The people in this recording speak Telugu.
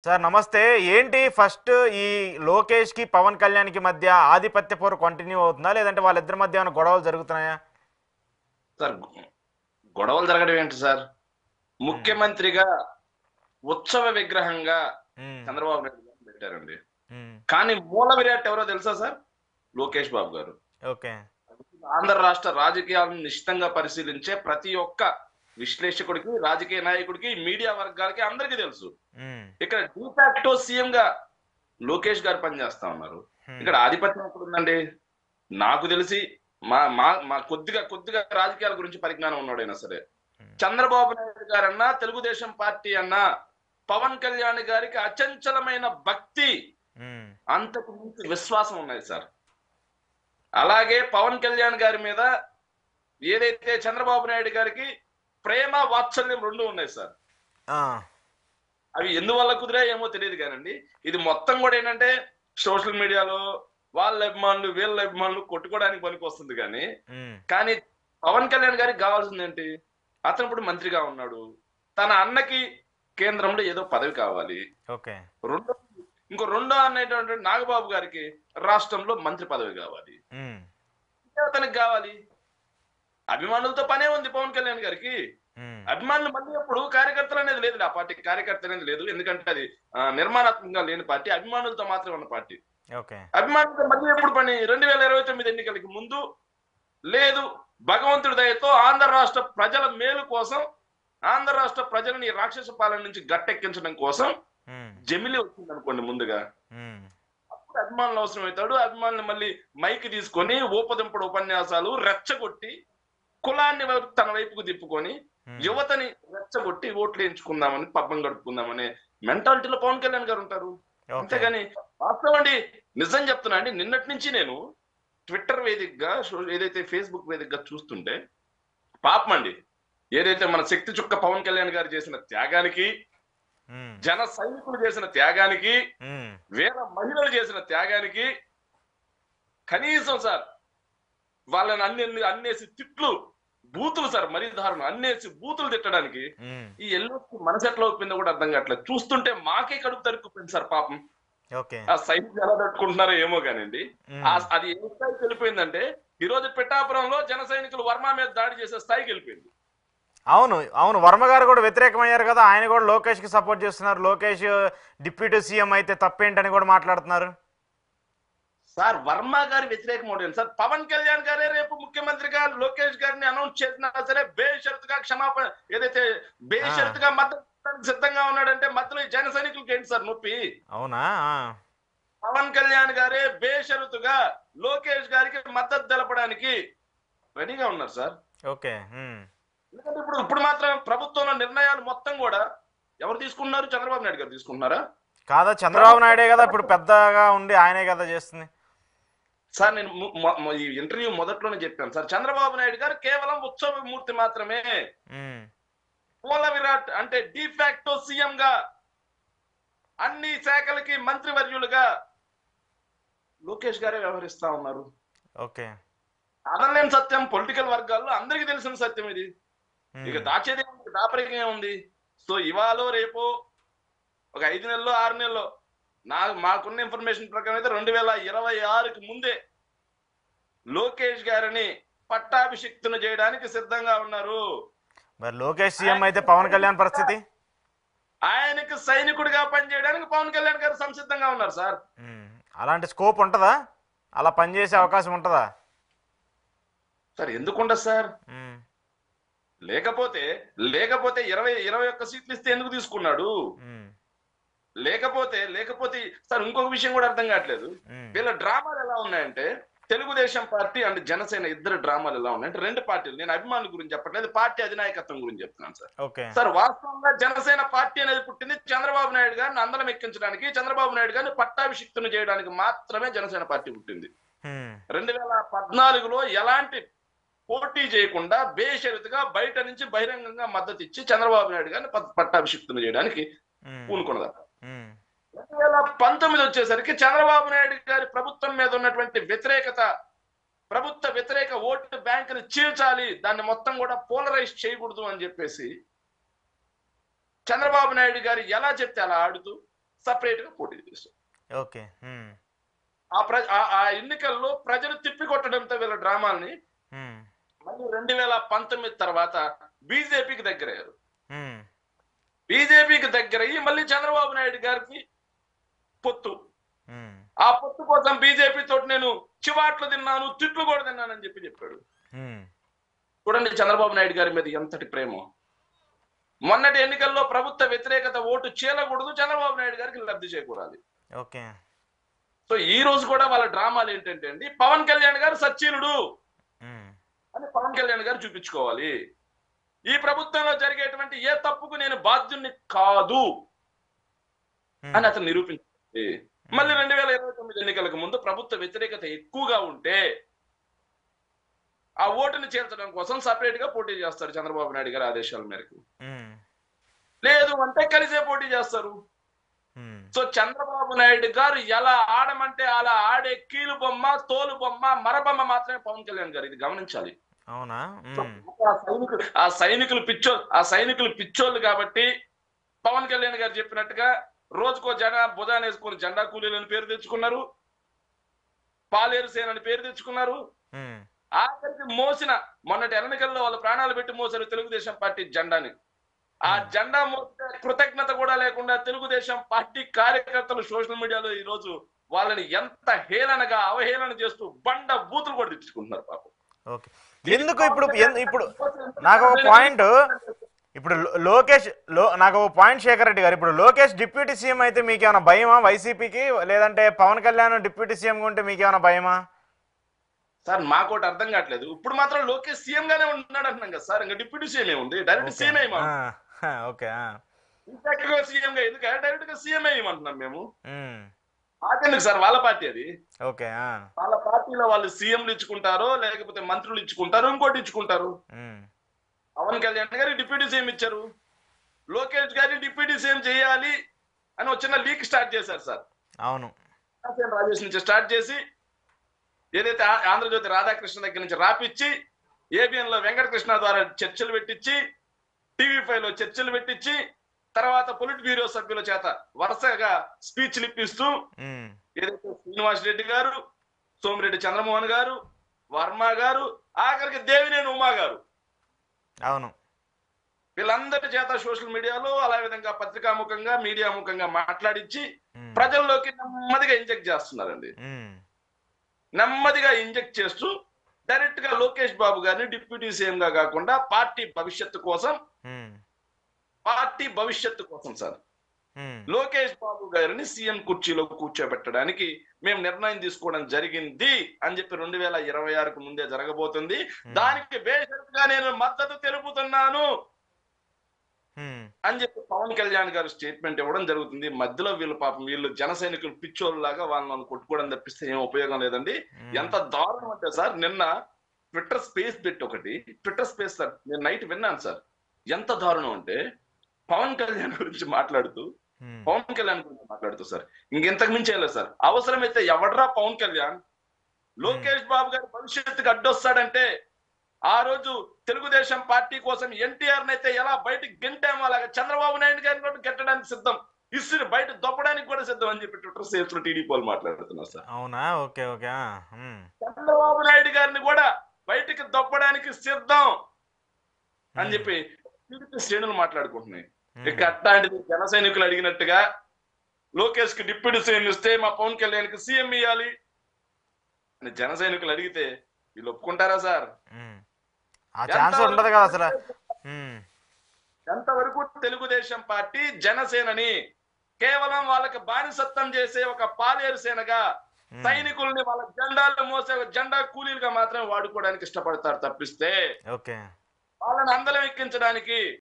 సార్ నమస్తే. ఏంటి ఫస్ట్ ఈ లోకేష్‌కి, పవన్ కళ్యాణ్‌కి మధ్య ఆధిపత్య పోరు కంటిన్యూ అవుతుందా? లేదంటే వాళ్ళిద్దరి మధ్య ఏమైనా గొడవలు జరుగుతున్నాయా? సార్ గొడవలు జరగడం ఏంటి సార్? హ్మ్. ముఖ్యమంత్రిగా ఉత్సవ విగ్రహంగా హ్మ్. చంద్రబాబు నాయుడు గారిని పెట్టారండి. హ్మ్. కానీ మూల విరాట్ ఎవరో తెలుసా సార్? లోకేష్ బాబు గారు. ఓకే. ఆంధ్ర రాష్ట్ర రాజకీయాలను నిశితంగా పరిశీలించే ప్రతి ఒక్క విశ్లేషకుడికి, రాజకీయ నాయకుడికి, మీడియా వర్గాలకి అందరికీ తెలుసు. హ్మ్. ఇక్కడ డీఫాక్టో సీఎంగా లోకేష్ గారు పనిచేస్తా ఉన్నారు. హ్మ్. ఇక్కడ ఆధిపత్యం ఎక్కడుందండి? నాకు తెలిసి మా మా మా కొద్దిగా కొద్దిగా రాజకీయాల గురించి పరిజ్ఞానం ఉన్నోడైనా సరే హ్మ్. చంద్రబాబు నాయుడు గారన్నా తెలుగుదేశం పార్టీ అన్నా పవన్ కళ్యాణ్ గారికి అచంచలమైన భక్తి, హ్మ్. అంతకు మించి విశ్వాసం ఉన్నాయి సార్. అలాగే పవన్ కళ్యాణ్ గారి మీద ఏదైతే చంద్రబాబు నాయుడు గారికి ప్రేమ వాత్సల్యం రెండు ఉన్నాయి సార్. ఆ! అవి ఎందువల్ల కుదిరాయో ఏమో తెలియదు కానండి. ఇది మొత్తం కూడా ఏంటంటే సోషల్ మీడియాలో వాళ్ళ అభిమానులు వీళ్ళ అభిమానులు కొట్టుకోవడానికి పనికి వస్తుంది కానీ హ్మ్. కానీ పవన్ కళ్యాణ్ గారికి కావాల్సింది ఏంటి? అతను ఇప్పుడు మంత్రిగా ఉన్నాడు. తన అన్నకి కేంద్రంలో ఏదో పదవి కావాలి. ఓకే. రెండో రెండో అనేటువంటి నాగబాబు గారికి రాష్ట్రంలో మంత్రి పదవి కావాలి. హ్మ్. ఇదే అతనికి కావాలి. అభిమానులతో పనే ఉంది పవన్ కళ్యాణ్ గారికి. హ్మ్. అభిమానులు మళ్ళీ ఎప్పుడు కార్యకర్తలు అనేది లేదు. ఆ పార్టీకి కార్యకర్త అనేది లేదు. ఎందుకంటే అది నిర్మాణాత్మకంగా లేని పార్టీ. అభిమానులతో మాత్రమే ఉన్న పార్టీ. ఓకే. అభిమానులతో మళ్ళీ ఎప్పుడు పని? 2029 ఎన్నికలకి ముందు లేదు. భగవంతుడి దయతో ఆంధ్ర రాష్ట్ర ప్రజల మేలు కోసం, ఆంధ్ర రాష్ట్ర ప్రజలని ఈ రాక్షస పాలన నుంచి గట్టెక్కించడం కోసం హ్మ్. జమిలి వచ్చిందనుకోండి ముందుగా. హ్మ్. అప్పుడు అభిమానులు అవసరమవుతాడు. అభిమానులు మళ్ళీ మైక్ తీసుకొని ఊపదింపుడు ఉపన్యాసాలు రెచ్చగొట్టి, కులాన్ని తన వైపుకు తిప్పుకొని, హ్మ్. యువతని రెచ్చగొట్టి ఓట్లు వేయించుకుందామని, పబ్బం గడుపుకుందామనే మెంటాలిటీలో పవన్ కళ్యాణ్ గారు ఉంటారు. ఓకే. అంతేగాని వాస్తవం అండి. నిజం చెప్తున్నా అండి. నిన్నటి నుంచి నేను ట్విట్టర్ వేదికగా ఏదైతే ఫేస్‌బుక్ వేదికగా చూస్తుంటే పాపం అండి. ఏదైతే మన శక్తి చుక్క పవన్ కళ్యాణ్ గారు చేసిన త్యాగానికి, హ్మ్. జన సైనికులు చేసిన త్యాగానికి, హ్మ్. వీర మహిళలు చేసిన త్యాగానికి కనీసం సార్ వాళ్ళని అన్నేసి తిట్లు, బూతులు సార్ మరీ దారుణం. అన్నేసి బూతులు తిట్టడానికి హ్మ్. ఈ ఎల్లోకి మనసు ఎట్లా ఒప్పిందో కూడా అర్థం కావట్లేదు. చూస్తుంటే మాకే కడుపు తరుక్కుపోయింది సార్ పాపం. ఓకే. ఆ సైనికులు ఎలా తట్టుకుంటున్నారో ఏమో కానండి. హ్మ్. అది ఏ స్థాయికి వెళ్ళిపోయిందంటే ఈ రోజు పిఠాపురంలో జన సైనికులు వర్మ మీద దాడి చేసే స్థాయికి వెళ్ళిపోయింది. అవును. అవును. వర్మ గారు కూడా వ్యతిరేకమయ్యారు కదా! ఆయన కూడా లోకేష్‌కి సపోర్ట్ చేస్తున్నారు. లోకేష్ డిప్యూటీ సీఎం అయితే తప్పేంటని కూడా మాట్లాడుతున్నారు. సార్ వర్మ గారి వ్యతిరేకం ఒకటి సార్. పవన్ కళ్యాణ్ గారే రేపు ముఖ్యమంత్రిగా లోకేష్ గారిని అనౌన్స్ చేసినా సరే బేషరతుగా క్షమాపణ ఏదైతే ఆ! బేషరతుగా మద్దతు ఇవ్వడానికి సిద్ధంగా ఉన్నాడంటే మధ్యలో ఈ జన సైనికులకి ఏంటి సార్ నొప్పి? అవునా? ఆ! పవన్ కళ్యాణ్ గారే బేషరతుగా లోకేష్ గారికి మద్దతు తెలపడానికి రెడీగా ఉన్నారు సార్. ఓకే. హ్మ్. ఎందుకంటే ఇప్పుడు ఇప్పుడు మాత్రం ప్రభుత్వంలో నిర్ణయాలు మొత్తం కూడా ఎవరు తీసుకుంటున్నారు? చంద్రబాబు నాయుడు గారు తీసుకుంటున్నారా? కాదా చంద్రబాబు ప్రభుత్వం నాయుడే కదా ఇప్పుడు పెద్దగా ఉండి ఆయనే కదా చేస్తుంది. సార్ నేను ఈ ఇంటర్వ్యూ మొదట్లోనే చెప్పాను సార్. చంద్రబాబు నాయుడు గారు కేవలం ఉత్సవ మూర్తి మాత్రమే. హ్మ్. మూల విరాట్ అంటే డిఫాక్టో సీఎం గా అన్ని శాఖలకి మంత్రివర్యులుగా లోకేష్ గారే వ్యవహరిస్తా ఉన్నారు. ఓకే. అదనలేని సత్యం పొలిటికల్ వర్గాల్లో అందరికీ తెలిసిన సత్యం ఇది. ఇక హ్మ్. దాచేది ఏముంది? దాపరికం ఏముంది? సో ఇవాళ రేపు ఒక 5 నెలల్లో 6 నెలల్లో మాకున్న ఇన్ఫర్మేషన్ ప్రకారం అయితే 2026కి ముందే లోకేష్ గారిని పట్టాభిషిక్తును చేయడానికి సిద్ధంగా ఉన్నారు. మరి లోకేష్ సీఎం అయితే ఆయనకి పవన్ కళ్యాణ్ సైనికుడిగా పరిస్థితి? ఆయనకి సైనికుడిగా పనిచేయడానికి పవన్ కళ్యాణ్ గారు సంసిద్ధంగా ఉన్నారు సార్. హ్మ్. అలాంటి స్కోప్ ఉంటదా? అలా పనిచేసే అవకాశం ఉంటదా? సార్ ఎందుకుండదు సార్? హ్మ్. లేకపోతే లేకపోతే 21 సీట్లు ఇస్తే ఎందుకు తీసుకున్నాడు? హ్మ్. లేకపోతే సార్ ఇంకొక విషయం కూడా అర్థం కావట్లేదు. హ్మ్. వీళ్ళ డ్రామాలు ఎలా ఉన్నాయంటే తెలుగుదేశం పార్టీ అండ్ జనసేన ఇద్దరు డ్రామాలు ఎలా ఉన్నాయంటే రెండు పార్టీలు. నేను అభిమానుల గురించి చెప్పట్లేదు. పార్టీ అధినాయకత్వం గురించి చెప్తున్నాను సార్. ఓకే. సార్ వాస్తవంగా జనసేన పార్టీ అనేది పుట్టింది చంద్రబాబు నాయుడు గారిని అందలం ఎక్కించడానికి, చంద్రబాబు నాయుడు గారిని పట్టాభిషిక్తులు చేయడానికి మాత్రమే జనసేన పార్టీ పుట్టింది. హ్మ్. 2014లో ఎలాంటి పోటీ చేయకుండా బేషరతుగా బయట నుంచి బహిరంగంగా మద్దతు ఇచ్చి చంద్రబాబు నాయుడు గారిని పట్టాభిషిక్తులు చేయడానికి హ్మ్. పూనుకున్నది. హ్మ్. 2019 వచ్చేసరికి చంద్రబాబు నాయుడు గారి ప్రభుత్వం మీద ఉన్నటువంటి వ్యతిరేకత, ప్రభుత్వ వ్యతిరేక ఓటు బ్యాంకుని చీల్చాలి, దాన్ని మొత్తం కూడా పోలరైజ్ చేయకూడదు అని చెప్పేసి చంద్రబాబు నాయుడు గారు ఎలా చెప్తే అలా ఆడుతూ సపరేట్ గా పోటీ చేశారు. ఓకే. ఆ ఎన్నికల్లో ప్రజలు తిప్పికొట్టడంతో వీళ్ళ డ్రామాల్ని మళ్ళీ 2019 తర్వాత బీజేపీకి దగ్గరయ్యారు. బీజేపీకి దగ్గరయ్యి మళ్ళీ చంద్రబాబు నాయుడు గారికి పొత్తు. ఆ పొత్తు కోసం బీజేపీ తోటి నేను చివాట్లు తిన్నాను, తిట్లు కూడా తిన్నానని చెప్పాడు. చూడండి చంద్రబాబు నాయుడు గారి మీద ఎంతటి ప్రేమ. మొన్నటి ఎన్నికల్లో ప్రభుత్వ వ్యతిరేకత ఓటు చీలకూడదు, చంద్రబాబు నాయుడు గారికి లబ్ధి చేకూరాలి. ఓకే. సో ఈ రోజు కూడా వాళ్ళ డ్రామాలు ఏంటంటే అండి, పవన్ కళ్యాణ్ గారు సచ్చీలుడు అని పవన్ కళ్యాణ్ గారు చూపించుకోవాలి. ఈ ప్రభుత్వంలో జరిగేటువంటి ఏ తప్పుకు నేను బాధ్యుణ్ణి కాదు అని అతను నిరూపించాలి. మళ్ళీ 2029 ఎన్నికలకు ముందు ప్రభుత్వ వ్యతిరేకత ఎక్కువగా ఉంటే ఆ ఓటుని చేర్చడం కోసం సపరేట్ గా పోటీ చేస్తారు చంద్రబాబు నాయుడు గారి ఆదేశాల మేరకు. లేదు అంటే కలిసే పోటీ చేస్తారు. సో చంద్రబాబు నాయుడు గారు ఎలా ఆడమంటే అలా ఆడే కీలు బొమ్మ, తోలు బొమ్మ, మరబొమ్మ మాత్రమే పవన్ కళ్యాణ్ గారు. ఇది గమనించాలి. అవునా? ఆ సైనికులు పిచ్చోళ్ళు కాబట్టి పవన్ కళ్యాణ్ గారు చెప్పినట్టుగా రోజుకో భుజాన్ని వేసుకొని జెండా కూలీలని పేరు తెచ్చుకున్నారు, పాలేరు సేన అని పేరు తెచ్చుకున్నారు. ఆఖరికి మొన్నటి ఎన్నికల్లో వాళ్ళు ప్రాణాలు పెట్టి మోసారు తెలుగుదేశం పార్టీ జెండాని. ఆ జెండా మోసే కృతజ్ఞత కూడా లేకుండా తెలుగుదేశం పార్టీ కార్యకర్తలు సోషల్ మీడియాలో ఈ రోజు వాళ్ళని ఎంత హేళనగా అవహేళన చేస్తూ బండ బూతులు కూడా తెచ్చుకుంటున్నారు పాపం. ఎందుకు ఇప్పుడు నాకు ఒక పాయింట్, ఇప్పుడు నాకు ఒక పాయింట్ శేఖర్ రెడ్డి గారు, ఇప్పుడు లోకేష్ డిప్యూటీ సీఎం అయితే మీకేమైనా భయమా వైసీపీకి? లేదంటే పవన్ కళ్యాణ్ డిప్యూటీ సీఎం ఉంటే మీకేమైనా భయమా? సార్ మాకోటి అర్థం కావట్లేదు. ఇప్పుడు మాత్రం లోకేష్ సీఎం గానే ఉంటున్నాడు అంటున్నాం కదా సార్, ఇంకా డిప్యూటీ సీఎం ఏముంది, డైరెక్ట్ సీఎం సీఎం గా ఎందుకు డైరెక్ట్ గా సీఎం ఏమంటున్నాం మేము. మాకెందుకు సార్, వాళ్ళ పార్టీ అది. వాళ్ళ పార్టీలో వాళ్ళు సీఎంలు ఇచ్చుకుంటారో లేకపోతే మంత్రులు ఇచ్చుకుంటారు, ఇంకోటి ఇచ్చుకుంటారు. పవన్ కళ్యాణ్ గారికి డిప్యూటీ సీఎం ఇచ్చారు, లోకేష్ గారిని డిప్యూటీ సీఎం చేయాలి అని వచ్చిన లీక్ స్టార్ట్ చేశారు సార్. అవును, రాజేష్ నుంచి స్టార్ట్ చేసి ఏదైతే ఆంధ్రజ్యోతి రాధాకృష్ణ దగ్గర నుంచి రాపిచ్చి, ఏబిఎన్ లో వెంకటకృష్ణ ద్వారా చర్చలు పెట్టించి, టీవీ5 లో చర్చలు పెట్టించి, తర్వాత పొలిట్ బ్యూరో సభ్యుల చేత వరుసగా స్పీచ్లు ఇప్పిస్తూ ఏదైతే శ్రీనివాస్ రెడ్డి గారు, సోమిరెడ్డి చంద్రమోహన్ గారు, వర్మ గారు, ఆఖరికి దేవినేని ఉమా గారు, అవును, వీళ్ళందరి చేత సోషల్ మీడియాలో అలా విధంగా పత్రికాముఖంగా మీడియా ముఖంగా మాట్లాడించి ప్రజల్లోకి నెమ్మదిగా ఇంజెక్ట్ చేస్తున్నారండి. నెమ్మదిగా ఇంజెక్ట్ చేస్తూ డైరెక్ట్ గా లోకేష్ బాబు గారిని డిప్యూటీ సీఎం గా కాకుండా పార్టీ భవిష్యత్తు కోసం సార్ లోకేష్ బాబు గారిని సీఎం కుర్చీలో కూర్చోబెట్టడానికి మేము నిర్ణయం తీసుకోవడం జరిగింది అని చెప్పి 2026కు ముందే జరగబోతుంది. దానికి బేషరతుగా నేను మద్దతు తెలుపుతున్నాను అని చెప్పి పవన్ కళ్యాణ్ గారు స్టేట్మెంట్ ఇవ్వడం జరుగుతుంది. మధ్యలో వీళ్ళు జన సైనికులు పిచ్చోళ్ళలాగా వాళ్ళని కొట్టుకోవడం తప్పిస్తే ఏం ఉపయోగం లేదండి. ఎంత దారుణం అంటే సార్, నిన్న ట్విట్టర్ స్పేస్ సార్, నేను నైట్ విన్నాను సార్. ఎంత దారుణం అంటే పవన్ కళ్యాణ్ గురించి మాట్లాడుతూ సార్, ఇంకెంతకు మించి వెళ్ళలేదు సార్. అవసరమైతే ఎవడ్రా పవన్ కళ్యాణ్ లోకేష్ బాబు గారి భవిష్యత్తుకు అడ్డొస్తాడంటే ఆ రోజు తెలుగుదేశం పార్టీ కోసం ఎన్టీఆర్ నైతే ఎలా బయటకు గెంటామో అలాగా చంద్రబాబు నాయుడు గారిని కూడా గెట్టడానికి సిద్ధం, ఇసురు బయట దొప్పడానికి కూడా సిద్ధం అని చెప్పి ట్విట్టర్ సేఫ్ లో టీడీపీ వాళ్ళు మాట్లాడుతున్నారు సార్. అవునా? ఓకే. చంద్రబాబు నాయుడు గారిని కూడా బయటకు దొప్పడానికి సిద్ధం అని చెప్పి టీడీపీ శ్రేణులు మాట్లాడుకుంటున్నాయి. ఇక అట్లాంటిది జన సైనికులు అడిగినట్టుగా లోకేష్ కి డిప్యూటీ సీఎం ఇస్తే మా పవన్ కళ్యాణ్ కి సీఎం ఇవ్వాలి అని జన సైనికులు అడిగితే వీళ్ళు ఒప్పుకుంటారా సార్? ఎంతవరకు తెలుగుదేశం పార్టీ జనసేనని కేవలం వాళ్ళకి బానిసత్వం చేసే ఒక పాలేరు సేనగా, సైనికుల్ని వాళ్ళ జెండాలు మోసే జెండా కూలీలుగా మాత్రమే వాడుకోవడానికి ఇష్టపడతారు తప్పిస్తే వాళ్ళని అందలం ఎక్కించడానికి